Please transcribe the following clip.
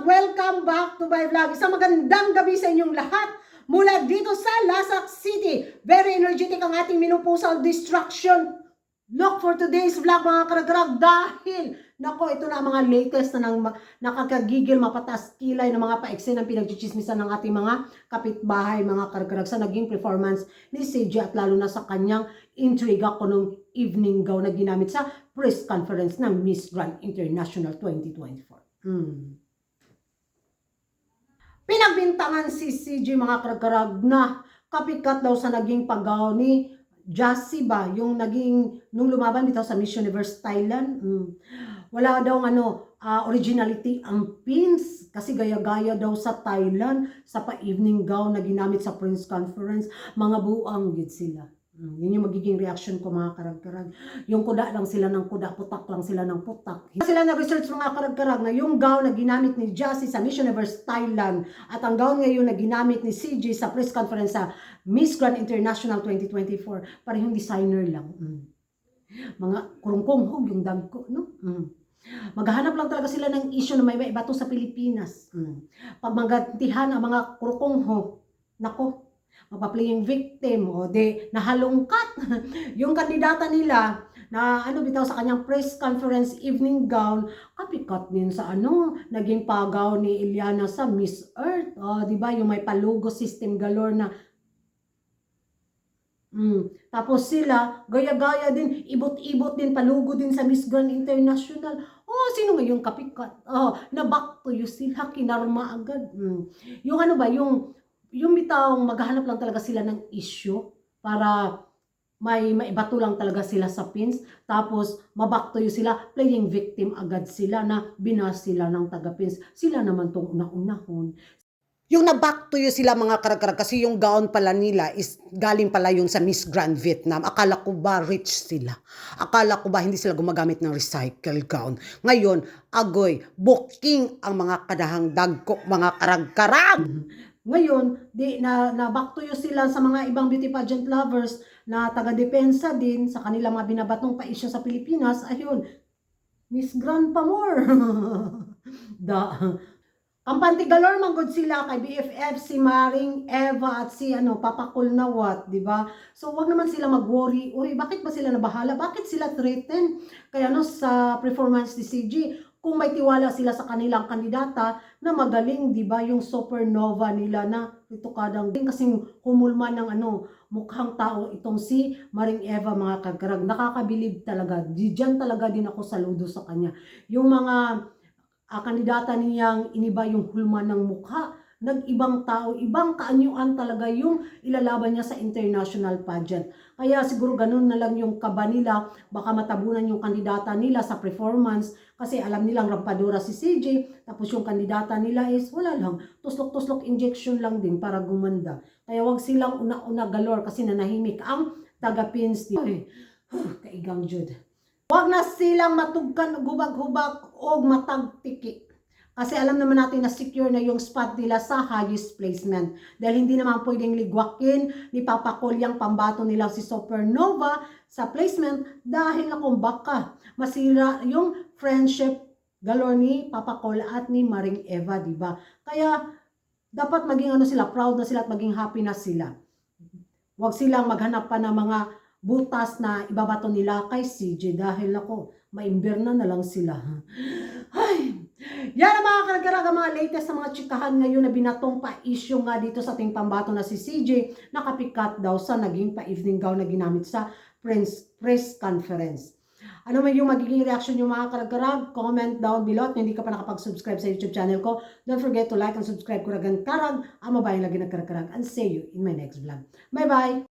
Welcome back to my vlog. Isang magandang gabi sa inyong lahat mula dito sa Lasak City. Very energetic ang ating minupusal distraction. Look for today's vlog mga karagrag dahil nako, ito na ang mga latest na nakakagigil, mapatas kilay ng mga paeksen ng pinagchichismisan ng ating mga kapitbahay mga karagrag sa naging performance ni CJ at lalo na sa kanyang intriga ko nung evening gown na ginamit sa press conference ng Miss Grand International 2024. Pinagbintangan si CJ mga karagrag na kapikat daw sa naging paggaw ni Jassy ba, yung naging, nung lumaban dito sa Miss Universe Thailand, wala daw originality ang pins, kasi gaya-gaya daw sa Thailand, sa pa-evening gown na ginamit sa press conference, mga buang gid sila. Yun yung magiging reaction ko mga karag-karag. Yung kuda lang sila ng kuda, putak lang sila ng putak. Sila nag-research mga karag-karag na yung gown na ginamit ni Jassy sa Miss Universe Thailand at ang gown ngayon na ginamit ni CJ sa press conference sa Miss Grand International 2024, parehong designer lang. Mga kurungkunghog yung dag ko, no? Maghahanap lang talaga sila ng issue na may iba to sa Pilipinas. Pag magantihan ang mga kurungkunghog, nako, magpa-playing victim o de nahalungkat yung kandidata nila na bitaw sa kanyang press conference evening gown, kapikat din sa naging pagaw ni Iliana sa Miss Earth, di ba yung may palugo system galore na tapos sila gaya-gaya din, ibot-ibot din, palugo din sa Miss Grand International. Sino nga yung kapikat? Na back to you sila, kinarma agad. Yung ba, yung bitaw, maghahanap lang talaga sila ng issue para may maibato lang talaga sila sa pins. Tapos, mabaktoyo sila, playing victim agad sila na binas sila ng taga-pins. Sila naman tong una-unahon. Yung nabaktoyo sila mga karag-karag kasi yung gown pala nila is galing pala yun sa Miss Grand Vietnam. Akala ko ba rich sila? Akala ko ba hindi sila gumagamit ng recycle gown? Ngayon, agoy, booking ang mga kadahang dagko, mga karag-karag. Ngayon, nabaktoyo sila sa mga ibang beauty pageant lovers na taga-depensa din sa kanilang mga binabatong pa-issue sa Pilipinas. Ayun, Miss Grand pa more. Kampante galore manggod sila kay BFF, si Maring Eva at si Papa Kulnawat, di ba? So wag naman sila mag-worry. Uy, bakit ba sila nabahala? Bakit sila threaten? Kaya sa performance ni CJ, kung may tiwala sila sa kanilang kandidata na magaling, di ba, yung supernova nila na ito kadang din kasing humulma ng mukhang tao itong si Maring Eva mga kagkarag. Nakakabilib talaga. Diyan talaga din ako saludo sa kanya. Yung mga kandidata niyang iniba yung hulma ng mukha, nag-ibang tao, ibang kaanyuan talaga yung ilalaban niya sa international pageant. Kaya siguro ganun na lang yung kaba nila, baka matabunan yung kandidata nila sa performance kasi alam nilang rampadura si CJ, tapos yung kandidata nila is wala lang, tuslok-tuslok injection lang din para gumanda. Kaya wag silang una-una galore kasi nanahimik ang taga-pins. Kaigang Jud. Huwag na silang matugkan, hubag-hubag o matagtiki. Kasi alam naman natin na secure na yung spot nila sa highest placement. Dahil hindi naman pwedeng ligwakin ni Papa Col yung pambato nilang si Supernova sa placement dahil na kung baka masira yung friendship galore ni Papa Col at ni Maring Eva, diba? Kaya dapat maging sila, proud na sila at maging happy na sila. Huwag silang maghanap pa ng mga butas na ibabato nila kay CJ dahil maimbirna na lang sila. Ay, yan ang mga karagaraga, mga latest na mga chikahan ngayon na binatong pa-issue nga dito sa ating pambato na si CJ, nakapikat daw sa naging pa-evening gown na ginamit sa press conference. Ano man yung magiging reaction yung mga karag-karag, comment down below. At hindi ka pa nakapag-subscribe sa YouTube channel ko, don't forget to like and subscribe Kuragan Karag, ang mabayang lagi ng karag-karag. And see you in my next vlog. Bye-bye!